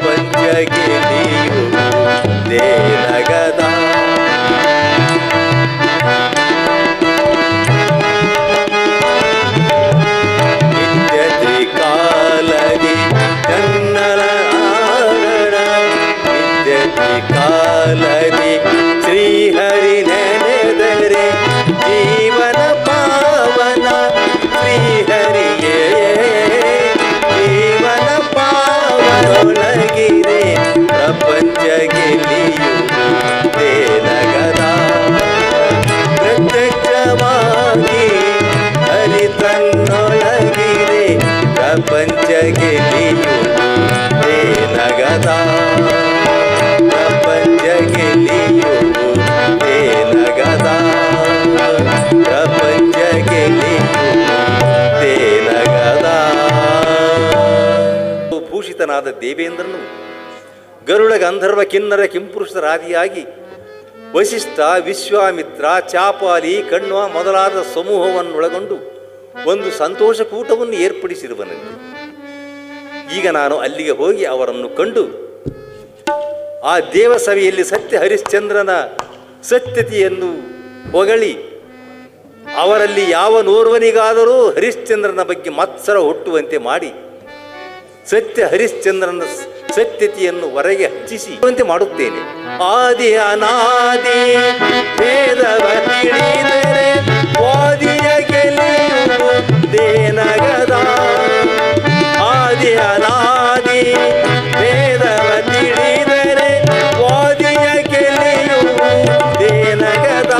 ಪ್ರಪಂಚ ಗೆಲಿಯುವುದೇ ನಗದ ನಿತ್ಯತೆ ಕಾಲದಿ ಕನ್ನಡ ನಿತ್ಯತೆ ಕಾಲದಿ ಶ್ರೀಹರಿ ನೆನೆದರೆ ಜೀವನ ಪಾವನ ಶ್ರೀಹರಿಯೇ ಜೀವನ ಪಾವನೊಳಗಿರೆ ಪ್ರಪಂಚ ಗೆಲಿಯುವುದೇ ನಗದ ಪ್ರತ್ಯಕ್ಷವಾಗಿ ಹರಿ ತನ್ನೊಳಗಿರೆ ಪ್ರಪಂಚ ಗೆಲಿಯುವುದೇ ನಗದ ಪ್ರಪಂಚ ಗೆಲಿಯುವುದೇ ನಗದ ಪ್ರಪಂಚ ಗೆಲಿಯುವುದೇ ನಗದ. ಭೂಷಿತನಾದ ದೇವೇಂದ್ರನು ಗರುಡ ಗಂಧರ್ವ ಕಿನ್ನರ ಕಿಂಪುರುಷರಾದಿಯಾಗಿ ವಸಿಷ್ಠ ವಿಶ್ವಾಮಿತ್ರ ಚಾಪಾಲಿ ಕಣ್ವ ಮೊದಲಾದ ಸಮೂಹವನ್ನೊಳಗೊಂಡು ಒಂದು ಸಂತೋಷಕೂಟವನ್ನು ಏರ್ಪಡಿಸಿರುವನಂತೆ. ಈಗ ನಾನು ಅಲ್ಲಿಗೆ ಹೋಗಿ ಅವರನ್ನು ಕಂಡು ಆ ದೇವಸಭೆಯಲ್ಲಿ ಸತ್ಯ ಹರಿಶ್ಚಂದ್ರನ ಸತ್ಯತೆಯನ್ನು ಹೊಗಳಿ ಅವರಲ್ಲಿ ಯಾವನೋರ್ವನಿಗಾದರೂ ಹರಿಶ್ಚಂದ್ರನ ಬಗ್ಗೆ ಮತ್ಸರ ಹುಟ್ಟುವಂತೆ ಮಾಡಿ ಸತ್ಯ ಹರಿಶ್ಚಂದ್ರನ ಸತ್ಯತೆಯನ್ನು ಹೊರಗೆ ಹಚ್ಚಿಸುವಂತೆ ಮಾಡುತ್ತೇನೆ. ಆದಿ ಅನಾದಿ ಭೇದವ ತಿಳಿದರೆ ವಾದಿಯ ಗೆಲಿಯುವುದೇ ನಗದ ಆದಿ ಅನಾದಿ ಭೇದವ ತಿಳಿದರೆ ವಾದಿಯ ಗೆಲಿಯುವುದೇ ನಗದ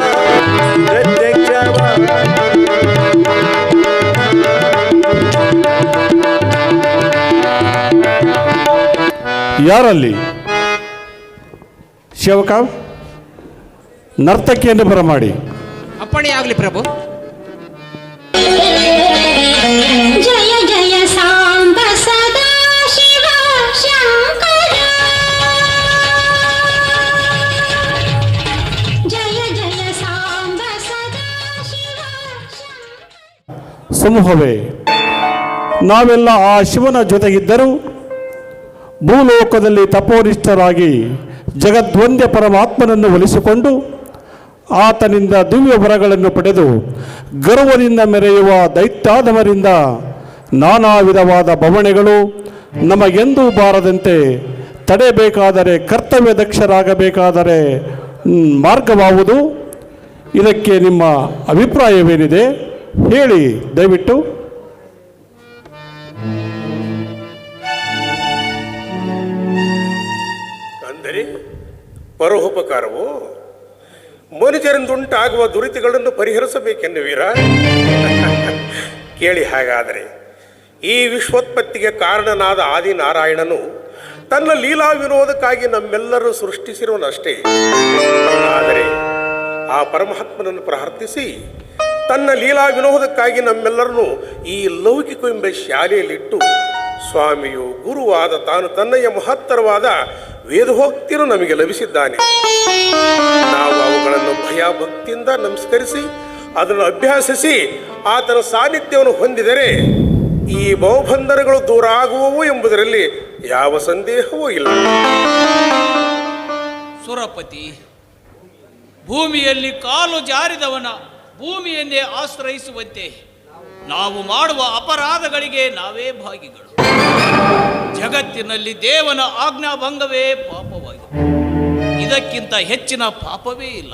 ಯಾರಲ್ಲಿ ಸೇವಕ ನರ್ತಕಿಯನ್ನು ಬರಮಾಡಿ. ಅಪ್ಪಣೆಯಾಗಲಿ ಪ್ರಭು. ಜಯ ಜಯ ಸಾಂಬ ಸದಾ ಶಿವ ಶಂಕರ ಜಯ ಜಯ ಸಾಂಬ ಸದಾ ಶಿವ ಸಮೂಹವೇ, ನಾವೆಲ್ಲ ಆ ಶಿವನ ಜೊತೆಗಿದ್ದರೂ ಭೂಲೋಕದಲ್ಲಿ ತಪೋನಿಷ್ಠರಾಗಿ ಜಗದ್ವಂದ್ಯ ಪರಮಾತ್ಮನನ್ನು ಒಲಿಸಿಕೊಂಡು ಆತನಿಂದ ದಿವ್ಯ ವರಗಳನ್ನು ಪಡೆದು ಗರ್ವದಿಂದ ಮೆರೆಯುವ ದೈತ್ಯಾಧಮರಿಂದ ನಾನಾ ವಿಧವಾದ ಬವಣೆಗಳು ನಮಗೆಂದೂ ಬಾರದಂತೆ ತಡೆಯಬೇಕಾದರೆ ಕರ್ತವ್ಯ ದಕ್ಷರಾಗಬೇಕಾದರೆ ಮಾರ್ಗವಾವುದು. ಇದಕ್ಕೆ ನಿಮ್ಮ ಅಭಿಪ್ರಾಯವೇನಿದೆ ಹೇಳಿ ದಯವಿಟ್ಟು. ಅಂದರೆ ಪರೋಪಕಾರವು ಮನುಜರಿಂದುಂಟಾಗುವ ದುರಿತಗಳನ್ನು ಪರಿಹರಿಸಬೇಕೆನ್ನುವೀರ? ಕೇಳಿ, ಹಾಗಾದರೆ ಈ ವಿಶ್ವೋತ್ಪತ್ತಿಗೆ ಕಾರಣನಾದ ಆದಿನಾರಾಯಣನು ತನ್ನ ಲೀಲಾ ವಿನೋದಕ್ಕಾಗಿ ನಮ್ಮೆಲ್ಲರೂ ಸೃಷ್ಟಿಸಿರುವನಷ್ಟೇ. ಆದರೆ ಆ ಪರಮಾತ್ಮನನ್ನು ಪ್ರಾರ್ಥಿಸಿ ತನ್ನ ಲೀಲಾ ವಿನೋದಕ್ಕಾಗಿ ನಮ್ಮೆಲ್ಲರನ್ನು ಈ ಲೌಕಿಕವೆಂಬ ಶಾಲೆಯಲ್ಲಿಟ್ಟು ಸ್ವಾಮಿಯು ಗುರುವಾದ ತಾನು ತನ್ನಯ್ಯ ಮಹತ್ತರವಾದ ವೇದೋಕ್ತಿಯನ್ನು ನಮಗೆ ಲಭಿಸಿದ್ದಾನೆ. ನಾವು ಅವುಗಳನ್ನು ಭಯಭಕ್ತಿಯಿಂದ ನಮಸ್ಕರಿಸಿ ಅದನ್ನು ಅಭ್ಯಾಸಿಸಿ ಆತನ ಸಾನ್ನಿಧ್ಯವನ್ನು ಹೊಂದಿದರೆ ಈ ಬಹುಬಂಧನಗಳು ದೂರ ಆಗುವವು ಎಂಬುದರಲ್ಲಿ ಯಾವ ಸಂದೇಹವೂ ಇಲ್ಲ. ಸುರಪತಿ, ಭೂಮಿಯಲ್ಲಿ ಕಾಲು ಜಾರಿದವನ ಭೂಮಿಯನ್ನೇ ಆಶ್ರಯಿಸುವಂತೆ ನಾವು ಮಾಡುವ ಅಪರಾಧಗಳಿಗೆ ನಾವೇ ಭಾಗಿಗಳು. ಜಗತ್ತಿನಲ್ಲಿ ದೇವನ ಆಜ್ಞಾಭಂಗವೇ ಪಾಪವಾಗಿದೆ. ಇದಕ್ಕಿಂತ ಹೆಚ್ಚಿನ ಪಾಪವೇ ಇಲ್ಲ.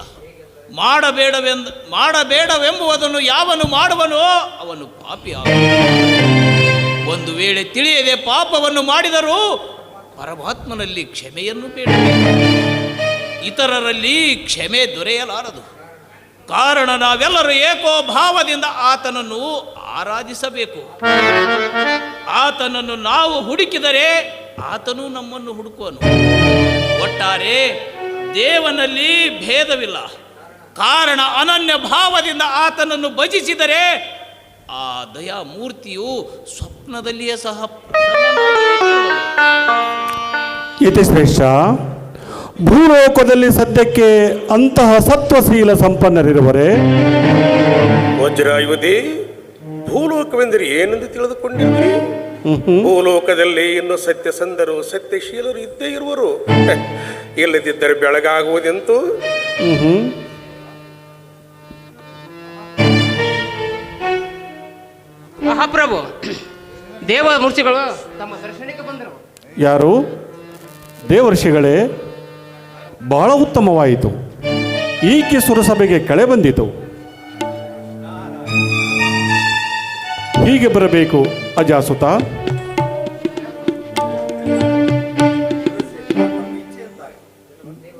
ಮಾಡಬೇಡವೆಂಬುದನ್ನು ಯಾವನು ಮಾಡುವನೋ ಅವನು ಪಾಪಿಯಾಗ. ಒಂದು ವೇಳೆ ತಿಳಿಯದೆ ಪಾಪವನ್ನು ಮಾಡಿದರೂ ಪರಮಾತ್ಮನಲ್ಲಿ ಕ್ಷಮೆಯನ್ನು ಬೇಡಬೇಕು. ಇತರರಲ್ಲಿ ಕ್ಷಮೆ ದೊರೆಯಲಾರದು. ಕಾರಣ ನಾವೆಲ್ಲರೂ ಏಕೋ ಭಾವದಿಂದ ಆತನನ್ನು ಆರಾಧಿಸಬೇಕು. ಆತನನ್ನು ನಾವು ಹುಡುಕಿದರೆ ಆತನು ನಮ್ಮನ್ನು ಹುಡುಕುವನು. ಒಟ್ಟಾರೆ ದೇವನಲ್ಲಿ ಭೇದವಿಲ್ಲ. ಕಾರಣ ಅನನ್ಯ ಭಾವದಿಂದ ಆತನನ್ನು ಭಜಿಸಿದರೆ ಆ ದಯಾಮೂರ್ತಿಯು ಸ್ವಪ್ನದಲ್ಲಿಯೇ ಸಹ ಯತಿಶ್ರೇಷ್ಠ, ಭೂಲೋಕದಲ್ಲಿ ಸದ್ಯಕ್ಕೆ ಅಂತಹ ಸತ್ವಶೀಲ ಸಂಪನ್ನರಿರುವರೇ? ವಜ್ರಾಯುಧಿ, ಭೂಲೋಕವೆಂದರೆ ಏನೆಂದು ತಿಳಿದುಕೊಂಡಿರಿ? ಭೂಲೋಕದಲ್ಲಿ ಇನ್ನು ಸತ್ಯಸಂಧರು ಸತ್ಯಶೀಲರು ಇದ್ದೇ ಇರುವರು. ಇಲ್ಲದಿದ್ದರೆ ಬೆಳಗಾಗುವುದೆಂತೂ. ಮಹಾಪ್ರಭು, ದೇವ ಮೂರ್ತಿಗಳು ತಮ್ಮ ದರ್ಶನಕ್ಕೆ ಬಂದರು. ಯಾರು? ದೇವರ್ಷಿಗಳೇ, ಬಹಳ ಉತ್ತಮವಾಯಿತು. ಈಕೆ ಸುರಸಭೆಗೆ ಕಳೆ ಬಂದಿತು. ಹೀಗೆ ಬರಬೇಕು ಅಜಾಸುತ.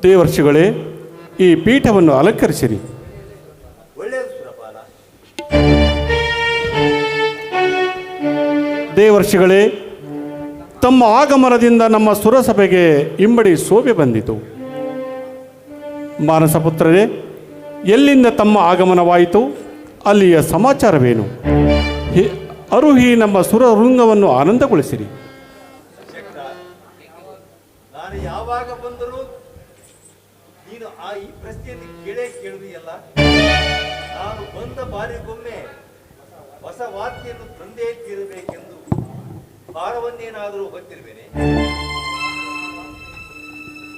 ದೇವರ್ಷಿಗಳೇ, ಈ ಪೀಠವನ್ನು ಅಲಂಕರಿಸಿರಿ. ದೇವರ್ಷಿಗಳೇ, ತಮ್ಮ ಆಗಮನದಿಂದ ನಮ್ಮ ಸುರಸಭೆಗೆ ಇಮ್ಮಡಿ ಶೋಭೆ ಬಂದಿತು. ಮಾನಸಪುತ್ರರೇ, ಎಲ್ಲಿಂದ ತಮ್ಮ ಆಗಮನವಾಯಿತು? ಅಲ್ಲಿಯ ಸಮಾಚಾರವೇನು? ಅರುಹಿ ನಮ್ಮ ಸುರವೃಂಗವನ್ನು ಆನಂದಗೊಳಿಸಿರಿ. ನಾನು ಯಾವಾಗ ಬಂದರೂ ನೀನು ಈ ಪ್ರಶ್ನೆಯನ್ನು ಕೇಳುವುದಿಲ್ಲ. ನಾನು ಬಂದ ಬಾರಿಗೊಮ್ಮೆ ಹೊಸ ವಾರ್ತೆಯನ್ನು ತಂದೇ ತೀರಬೇಕೆಂದು ಭಾರವನ್ನೇನಾದರೂ ಹೊತ್ತಿರುವೇನೆ.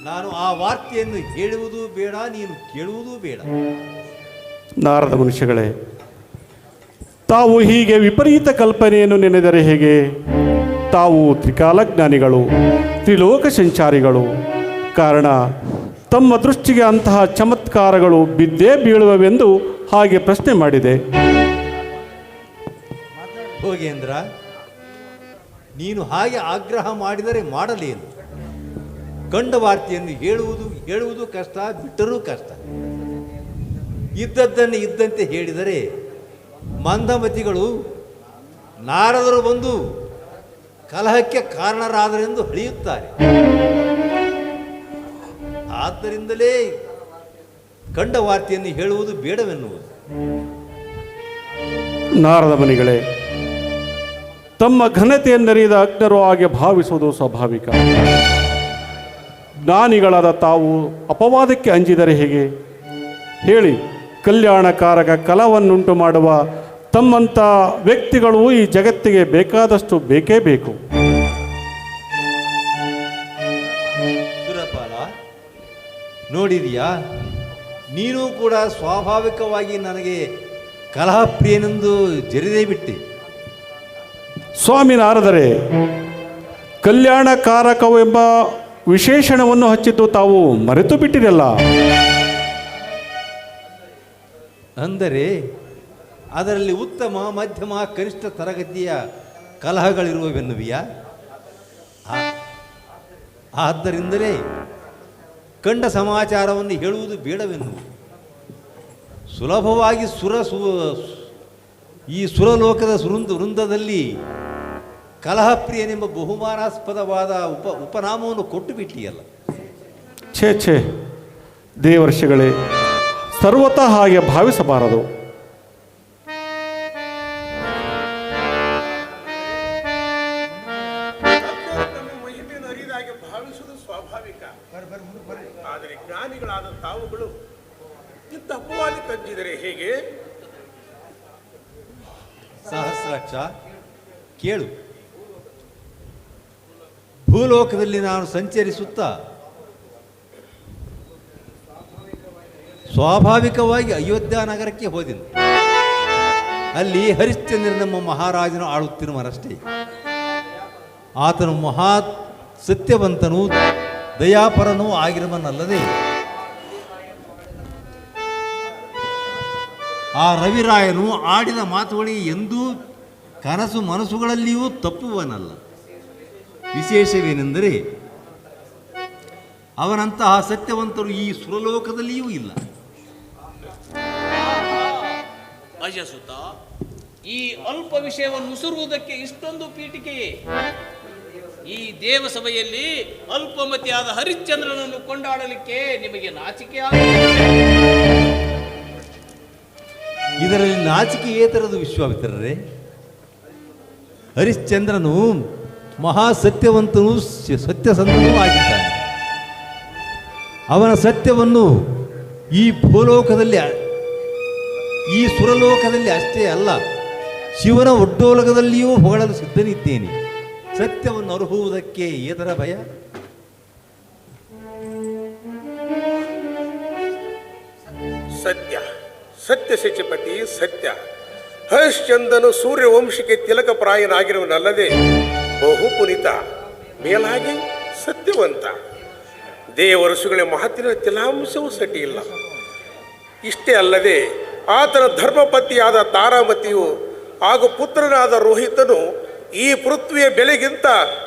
ನಾನು ಆ ವಾರ್ತೆಯನ್ನು ಹೇಳುವುದೂ ಬೇಡ, ನೀನು ಕೇಳುವುದೂ ಬೇಡ. ನಾರದ ಮನುಷ್ಯಗಳೇ, ತಾವು ಹೀಗೆ ವಿಪರೀತ ಕಲ್ಪನೆಯನ್ನು ನೆನೆದರೆ ಹೇಗೆ? ತಾವು ತ್ರಿಕಾಲಜ್ಞಾನಿಗಳು, ತ್ರಿಲೋಕ ಸಂಚಾರಿಗಳು. ಕಾರಣ ತಮ್ಮ ದೃಷ್ಟಿಗೆ ಅಂತಹ ಚಮತ್ಕಾರಗಳು ಬಿದ್ದೇ ಬೀಳುವವೆಂದು ಹಾಗೆ ಪ್ರಶ್ನೆ ಮಾಡಿದೆ. ಹೋಗೇಂದ್ರ, ನೀನು ಹಾಗೆ ಆಗ್ರಹ ಮಾಡಿದರೆ ಮಾಡಲೇನು? ಕಂಡ ವಾರ್ತೆಯನ್ನು ಹೇಳುವುದು ಕಷ್ಟ, ಬಿಟ್ಟರೂ ಕಷ್ಟ. ಇದ್ದದ್ದನ್ನು ಇದ್ದಂತೆ ಹೇಳಿದರೆ ಮಂದಮತಿಗಳು ನಾರದರು ಬಂದು ಕಲಹಕ್ಕೆ ಕಾರಣರಾದರೆಂದು ಹಳಿಯುತ್ತಾರೆ. ಆದ್ದರಿಂದಲೇ ಕಂಡ ವಾರ್ತೆಯನ್ನು ಹೇಳುವುದು ಬೇಡವೆನ್ನುವುದು. ನಾರದ ಮುನಿಗಳೇ, ತಮ್ಮ ಘನತೆಯನ್ನರಿಯದ ಅಜ್ಞರು ಹಾಗೆ ಭಾವಿಸುವುದು ಸ್ವಾಭಾವಿಕ. ಜ್ಞಾನಿಗಳಾದ ತಾವು ಅಪವಾದಕ್ಕೆ ಅಂಜಿದರೆ ಹೇಗೆ ಹೇಳಿ? ಕಲ್ಯಾಣಕಾರಕ ಕಲವನ್ನುಂಟು ಮಾಡುವ ತಮ್ಮಂಥ ವ್ಯಕ್ತಿಗಳು ಈ ಜಗತ್ತಿಗೆ ಬೇಕಾದಷ್ಟು ಬೇಕೇ ಬೇಕು. ಸುರಪಾಲ, ನೋಡಿದೆಯಾ? ನೀನು ಕೂಡ ಸ್ವಾಭಾವಿಕವಾಗಿ ನನಗೆ ಕಲಹಪ್ರಿಯನೆಂದು ಜರಿದೇ ಬಿಟ್ಟೆ. ಸ್ವಾಮಿ ನಾರದರೆ, ಕಲ್ಯಾಣಕಾರಕವೆಂಬ ವಿಶೇಷಣವನ್ನು ಹಚ್ಚಿದ್ದು ತಾವು ಮರೆತು ಬಿಟ್ಟಿರಲ್ಲ. ಅಂದರೆ ಅದರಲ್ಲಿ ಉತ್ತಮ, ಮಧ್ಯಮ, ಕನಿಷ್ಠ ತರಗತಿಯ ಕಲಹಗಳಿರುವವೆನ್ನುವಿಯಾ? ಆದ್ದರಿಂದಲೇ ಕಂಡ ಸಮಾಚಾರವನ್ನು ಹೇಳುವುದು ಬೇಡವೆನ್ನುವುದು. ಸುಲಭವಾಗಿ ಈ ಸುರಲೋಕದ ವೃಂದದಲ್ಲಿ ಕಲಹಪ್ರಿಯನೆಂಬ ಬಹುಮಾನಾಸ್ಪದವಾದ ಉಪನಾಮವನ್ನು ಕೊಟ್ಟು ಬಿಟ್ಟಿಯಲ್ಲ. ಛೇ, ದೇವರ್ಷಿಗಳೇ, ಸರ್ವತಃ ಹಾಗೆ ಭಾವಿಸಬಾರದು. ತಮ್ಮ ಮಹಿಮೆಯನ್ನು ಅರಿದಾಗೆ ಭಾವಿಸುವುದು ಸ್ವಾಭಾವಿಕ. ಆದರೆ ಜ್ಞಾನಿಗಳಾದ ತಾವುಗಳು ಇಂಥ ಅಪವಾದಿ ಕಂಜಿದರೆ ಹೇಗೆ? ಸಹಸ್ರಾಕ್ಷ, ಕೇಳು. ಭೂಲೋಕದಲ್ಲಿ ನಾನು ಸಂಚರಿಸುತ್ತಾ ಸ್ವಾಭಾವಿಕವಾಗಿ ಅಯೋಧ್ಯ ನಗರಕ್ಕೆ ಹೋದೆನು. ಅಲ್ಲಿ ಹರಿಶ್ಚಂದ್ರನೆಂಬ ಮಹಾರಾಜನು ಆಳುತ್ತಿರುವನಷ್ಟೇ. ಆತನು ಮಹಾ ಸತ್ಯವಂತನೂ ದಯಾಪರನೂ ಆಗಿರುವನಲ್ಲದೆ ಆ ರವಿರಾಯನು ಆಡಿದ ಮಾತುಗಳಿಗೆ ಎಂದೂ ಕನಸು ಮನಸ್ಸುಗಳಲ್ಲಿಯೂ ತಪ್ಪುವನಲ್ಲ. ವಿಶೇಷವೇನೆಂದರೆ ಅವನಂತಹ ಸತ್ಯವಂತರು ಈ ಸುರಲೋಕದಲ್ಲಿಯೂ ಇಲ್ಲ. ಅಜಸುತ, ಈ ಅಲ್ಪ ವಿಷಯವನ್ನು ಉಸುರುವುದಕ್ಕೆ ಇಷ್ಟೊಂದು ಪೀಠಿಕೆಯೇ? ಈ ದೇವಸಭೆಯಲ್ಲಿ ಅಲ್ಪಮತಿಯಾದ ಹರಿಶ್ಚಂದ್ರನನ್ನು ಕೊಂಡಾಡಲಿಕ್ಕೆ ನಿಮಗೆ ನಾಚಿಕೆ ಇದರಲ್ಲಿ ನಾಚಿಕೆಯೇತರದು ವಿಶ್ವಾಮಿತ್ರರೇ. ಹರಿಶ್ಚಂದ್ರನು ಮಹಾ ಸತ್ಯವಂತನೂ ಸತ್ಯಸಂಧನೂ ಆಗಿದ್ದಾನೆ. ಅವನ ಸತ್ಯವನ್ನು ಈ ಭೂಲೋಕದಲ್ಲಿ, ಈ ಸುರಲೋಕದಲ್ಲಿ ಅಷ್ಟೇ ಅಲ್ಲ, ಶಿವನ ಒಡ್ಡೋಲಕದಲ್ಲಿಯೂ ಹೊಗಳಲು ಸಿದ್ಧನಿದ್ದೇನೆ. ಸತ್ಯವನ್ನು ಅರುಹುವುದಕ್ಕೆ ಏತರ ಭಯ? ಸತ್ಯ, ಸತ್ಯ ಶಚಿಪತಿ ಸತ್ಯ. ಹರಿಶ್ಚಂದ್ರನು ಸೂರ್ಯವಂಶಕ್ಕೆ ತಿಲಕಪ್ರಾಯನಾಗಿರುವನಲ್ಲದೆ ಬಹುಪುನಿತ, ಮೇಲಾಗಿ ಸತ್ಯವಂತ. ದೇವಋಷಿಗಳ ಮಾತಿನ ತಿಲಾಂಶವೂ ಸಟಿ ಇಲ್ಲ. ಇಷ್ಟೇ ಅಲ್ಲದೆ ಆತನ ಧರ್ಮಪತಿಯಾದ ತಾರಾಮತಿಯು ಹಾಗೂ ಪುತ್ರನಾದ ರೋಹಿತನು ಈ ಪೃಥ್ವಿಯ ಬೆಲೆಗಿಂತ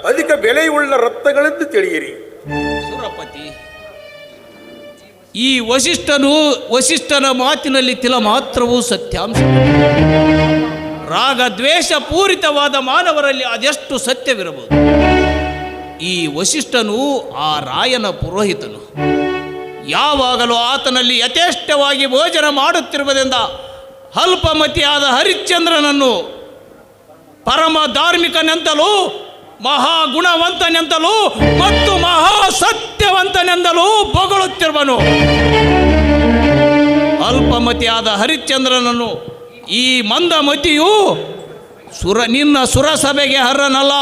ಅಧಿಕ ಬೆಲೆಯುಳ್ಳ ರತ್ನಗಳೆಂದು ತಿಳಿಯಿರಿ. ಸುರಪತಿ, ಈ ವಸಿಷ್ಠನ ಮಾತಿನಲ್ಲಿ ತಿಲ ಮಾತ್ರವೂ ಸತ್ಯಾಂಶ. ರಾಗ ದ್ವೇಷ ಪೂರಿತವಾದ ಮಾನವರಲ್ಲಿ ಅದೆಷ್ಟು ಸತ್ಯವಿರಬಹುದು. ಈ ವಸಿಷ್ಠನು ಆ ರಾಯನ ಪುರೋಹಿತನು. ಯಾವಾಗಲೂ ಆತನಲ್ಲಿ ಯಥೇಷ್ಟವಾಗಿ ಭೋಜನ ಮಾಡುತ್ತಿರುವುದರಿಂದ ಅಲ್ಪಮತಿಯಾದ ಹರಿಶ್ಚಂದ್ರನನ್ನು ಪರಮ ಧಾರ್ಮಿಕನೆಂತಲೂ ಮಹಾಗುಣವಂತನೆಂತಲೂ ಮತ್ತು ಮಹಾ ಸತ್ಯವಂತನೆಂದಲೂ ಬೊಗಳುತ್ತಿರುವನು. ಅಲ್ಪಮತಿಯಾದ ಹರಿಶ್ಚಂದ್ರನನ್ನು ಈ ಮಂದಮತಿಯು ನಿನ್ನ ಸುರಸಭೆಗೆ ಹರ್ರನಲ್ಲ,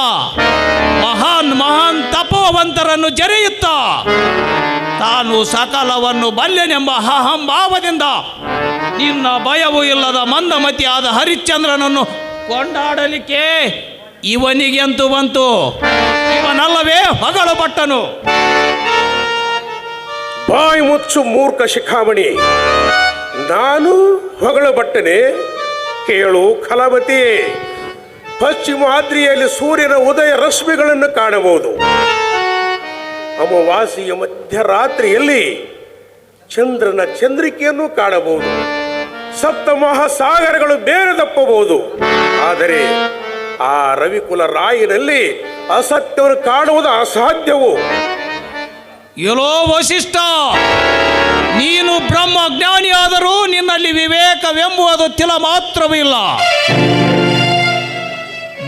ಮಹಾನ್ ತಪೋವಂತರನ್ನು ಜರೆಯುತ್ತ ತಾನು ಸಕಲವನ್ನು ಬಲ್ಲೆನೆಂಬ ಅಹಂಭಾವದಿಂದ ನಿನ್ನ ಭಯವೂ ಇಲ್ಲದ ಮಂದಮತಿಯಾದ ಹರಿಶ್ಚಂದ್ರನನ್ನು ಕೊಂಡಾಡಲಿಕ್ಕೆ ಇವನಿಗೆಂತೂ ಬಂತು. ಇವನಲ್ಲವೇ ಹೊಗಳು ಪಟ್ಟನು. ಬಾಯಿ ಮುಚ್ಚು ಮೂರ್ಖ ಶಿಖಾಮಣಿ. ನಾನು ಹೊಗಳು ಬಟ್ಟನೆ? ಕೇಳು ಖಲಮತಿ. ಪಶ್ಚಿಮಾದ್ರಿಯಲ್ಲಿ ಸೂರ್ಯನ ಉದಯ ರಶ್ಮಿಗಳನ್ನು ಕಾಣಬಹುದು. ಅಮಾವಾಸ್ಯೆಯ ಮಧ್ಯರಾತ್ರಿಯಲ್ಲಿ ಚಂದ್ರನ ಚಂದ್ರಿಕೆಯನ್ನು ಕಾಣಬಹುದು. ಸಪ್ತ ಮಹಾಸಾಗರಗಳು ಬೇರೆ ತಪ್ಪಬಹುದು. ಆದರೆ ಆ ರವಿಕುಲ ರಾಯನಲ್ಲಿ ಅಸತ್ಯವನ್ನು ಕಾಣುವುದು ಅಸಾಧ್ಯವು. ಎಲ್ಲೋ ವಸಿಷ್ಠ, ನೀನು ಬ್ರಹ್ಮಜ್ಞಾನಿಯಾದರೂ ನಿನ್ನಲ್ಲಿ ವಿವೇಕವೆಂಬುದು ತಿಲ ಮಾತ್ರವಿಲ್ಲ.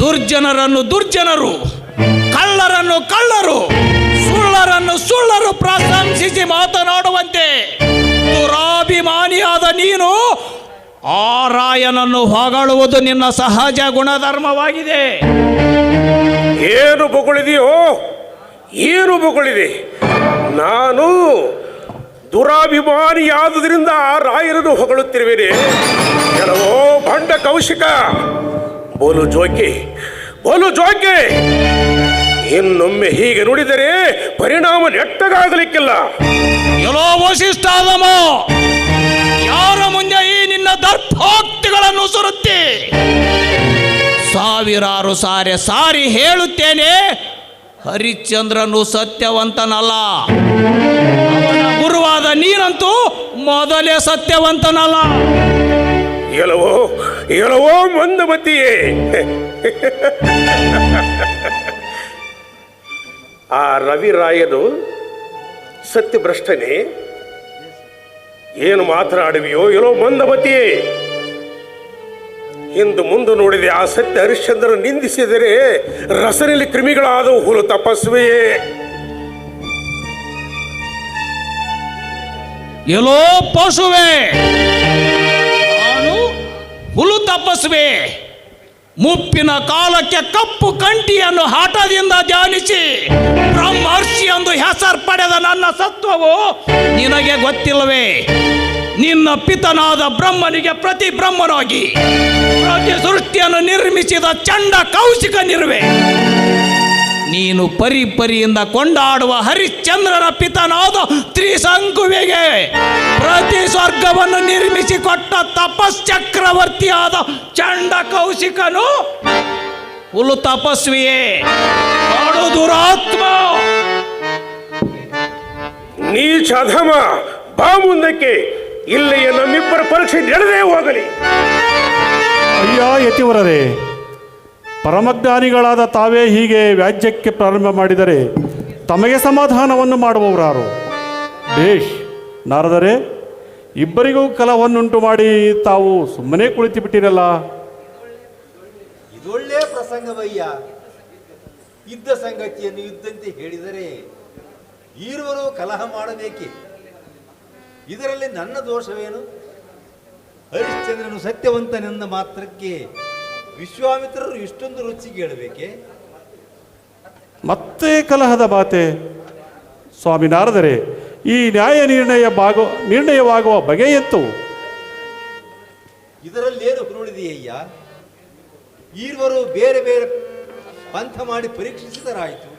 ದುರ್ಜನರನ್ನು ದುರ್ಜನರು, ಕಳ್ಳರನ್ನು ಕಳ್ಳರು, ಸುಳ್ಳರನ್ನು ಸುಳ್ಳರು ಪ್ರಶಂಸಿಸಿ ಮಾತನಾಡುವಂತೆ ದುರಾಭಿಮಾನಿಯಾದ ನೀನು ಆ ರಾಯನನ್ನು ಹೊಗಳುವುದು ನಿನ್ನ ಸಹಜ ಗುಣಧರ್ಮವಾಗಿದೆ. ಏನು ಬೊಗಳಿದೆಯೋ, ಏನು ಬೊಗಳಿದೆ? ನಾನು ದುರಾಭಿಮಾನಿಯಾದುದರಿಂದ ಆ ರಾಯನನ್ನು ಹೊಗಳುತ್ತಿರುವೇನೆ. ಕೆಲವೋ ಭಂಡ ಕೌಶಿಕ, ಬೋಲು ಜೋಕೆ. ಇನ್ನೊಮ್ಮೆ ಹೀಗೆ ನುಡಿದರೆ ಪರಿಣಾಮ ನೆಟ್ಟಗಾಗಲಿಕ್ಕಿಲ್ಲ. ಎಲ್ಲೋ ವಸಿಷ್ಠಾದಮ, ಯಾರ ಮುಂದೆ ಈ ನಿನ್ನ ದರ್ಭೋಕ್ತಿಗಳನ್ನು ಸುರುತ್ತಿ? ಸಾವಿರಾರು ಸಾರಿ ಹೇಳುತ್ತೇನೆ, ಹರಿಶ್ಚಂದ್ರನು ಸತ್ಯವಂತನಲ್ಲ. ಅವನ ಗುರುವಾದ ನೀನಂತೂ ಮೊದಲೇ ಸತ್ಯವಂತನಲ್ಲ. ಎಲವೋ ಮಂದಮತಿಯೇ. ಆ ರವಿರಾಯನು ಸತ್ಯಭ್ರಷ್ಟನೇ? ಏನು ಮಾತನಾಡುವಿಯೋ ಎಲ್ಲೋ ಮಂದಮತಿಯೇ. ಹಿಂದು ಮುಂದೆ ನೋಡಿದೆ ಆ ಸತ್ಯ ಹರಿಶ್ಚಂದ್ರನ ನಿಂದಿಸಿದರೆ ರಸನಲ್ಲಿ ಕ್ರಿಮಿಗಳಾದವು. ಹುಲು ತಪಸ್ವಿಯೇ. ಎಲ್ಲೋ ಪಶುವೆ, ನಾನು ಹುಲು ತಪಸ್ವಿ. ಮುಪ್ಪಿನ ಕಾಲಕ್ಕೆ ಕಪ್ಪು ಕಂಠಿಯನ್ನು ಹಠದಿಂದ ಧ್ಯಾನಿಸಿ ಬ್ರಹ್ಮರ್ಷಿ ಎಂದು ಹೆಸರು ಪಡೆದ ನನ್ನ ಸತ್ವವು ನಿನಗೆ ಗೊತ್ತಿಲ್ಲವೇ? ನಿನ್ನ ಪಿತನಾದ ಬ್ರಹ್ಮನಿಗೆ ಪ್ರತಿ ಬ್ರಹ್ಮನಾಗಿ ಪ್ರತಿ ಸೃಷ್ಟಿಯನ್ನು ನಿರ್ಮಿಸಿದ ಚಂಡ ಕೌಶಿಕನಿರುವೆ. ನೀನು ಪರಿಯಿಂದ ಕೊಂಡಾಡುವ ಹರಿಶ್ಚಂದ್ರನ ಪಿತನಾದ ತ್ರಿಶಂಕುವಿಗೆ ಪ್ರತಿ ಸ್ವರ್ಗವನ್ನು ನಿರ್ಮಿಸಿಕೊಟ್ಟ ತಪಶ್ಚಕ್ರವರ್ತಿಯಾದ ಚಂಡ ಕೌಶಿಕನು ಹುಲು ತಪಸ್ವಿಯೇ, ಕಾಡು ದುರಾತ್ಮ. ನೀಚ ಅಧಮ, ಬಾ ಮುಂದಕ್ಕೆ. ಇಲ್ಲಿಯ ನಮ್ಮಿಬ್ಬರ ಪರೀಕ್ಷೆ ನಡೆದೇ ಹೋಗಲಿ. ಅಯ್ಯ ಯತಿವರರೇ, ಪರಮಜ್ಞಾನಿಗಳಾದ ತಾವೇ ಹೀಗೆ ವ್ಯಾಜ್ಯಕ್ಕೆ ಪ್ರಾರಂಭ ಮಾಡಿದರೆ ತಮಗೆ ಸಮಾಧಾನವನ್ನು ಮಾಡುವವರಾರು? ಬೇಷ್ ನಾರದರೆ, ಇಬ್ಬರಿಗೂ ಕಲಹವನ್ನುಂಟು ಮಾಡಿ ತಾವು ಸುಮ್ಮನೆ ಕುಳಿತು ಬಿಟ್ಟಿರಲ್ಲ. ಇದೊಳ್ಳೆ ಪ್ರಸಂಗವಯ್ಯ. ಇದ್ದ ಸಂಗತಿಯನ್ನು ಇದ್ದಂತೆ ಹೇಳಿದರೆ ಈರುವರು ಕಲಹ ಮಾಡಬೇಕೆ? ಇದರಲ್ಲಿ ನನ್ನ ದೋಷವೇನು? ಹರಿಶ್ಚಂದ್ರನು ಸತ್ಯವಂತನೆಂದ ಮಾತ್ರಕ್ಕೆ ವಿಶ್ವಾಮಿತ್ರರು ಇಷ್ಟೊಂದು ರುಚಿಗೆ ಹೇಳಬೇಕೆ? ಮತ್ತೆ ಕಲಹದ ಮಾತೆ. ಸ್ವಾಮಿ ನಾರದರೆ, ಈ ನ್ಯಾಯ ನಿರ್ಣಯವಾಗುವ ಬಗೆಯಂತೂ ಇದರಲ್ಲೇನು ಹುರುಳಿದೆಯಯ್ಯ? ಈರ್ವರು ಬೇರೆ ಬೇರೆ ಪಂಥ ಮಾಡಿ ಪರೀಕ್ಷಿಸಿದರಾಯಿತು.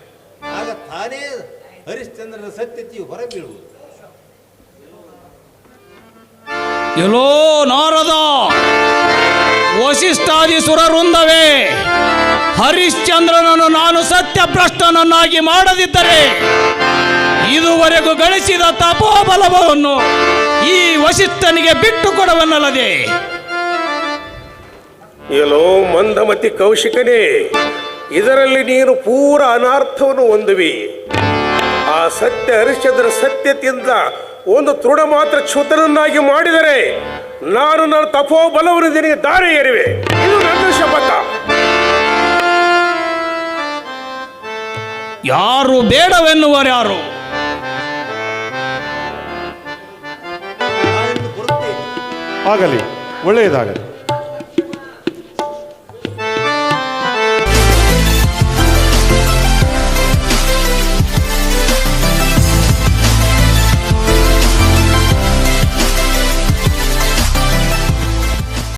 ಆಗ ತಾನೇ ಹರಿಶ್ಚಂದ್ರನ ಸತ್ಯತೆಯು ಹೊರಬೀಳುವುದು. ಎಲ್ಲೋ ನಾರದ, ವಸಿಷ್ಠಾದಿ ಸುರವೃಂದವೇ, ಹರಿಶ್ಚಂದ್ರನನ್ನು ನಾನು ಸತ್ಯಭ್ರಷ್ಟನನ್ನಾಗಿ ಮಾಡದಿದ್ದರೆ ಇದುವರೆಗೂ ಗಳಿಸಿದ ತಪೋಬಲವನ್ನು ಈ ವಸಿಷ್ಠನಿಗೆ ಬಿಟ್ಟು ಕೊಡುವನಲ್ಲದೆ. ಎಲ್ಲೋ ಮಂದಮತಿ ಕೌಶಿಕನೇ, ಇದರಲ್ಲಿ ನೀನು ಪೂರ ಅನರ್ಥವನ್ನು ಹೊಂದುವಿ. ಆ ಸತ್ಯ ಹರಿಶ್ಚಂದ್ರ ಸತ್ಯತೆಯಿಂದ ಒಂದು ತೃಣ ಮಾತ್ರ ಚ್ಯುತನನ್ನಾಗಿ ಮಾಡಿದರೆ ನಾನು ನನ್ನ ತಪೋಬಲವನ್ನು ನಿನಗೆ ದಾರಿ ಏರಿವೆ. ಇದು ನನ್ನ ಶಪಥ. ಯಾರು ಬೇಡವೆನ್ನುವರ್ಯಾರು? ನಾನಿನ್ನು ಬರುತ್ತೇನೆ. ಆಗಲಿ, ಒಳ್ಳೆಯದಾಗಲಿ.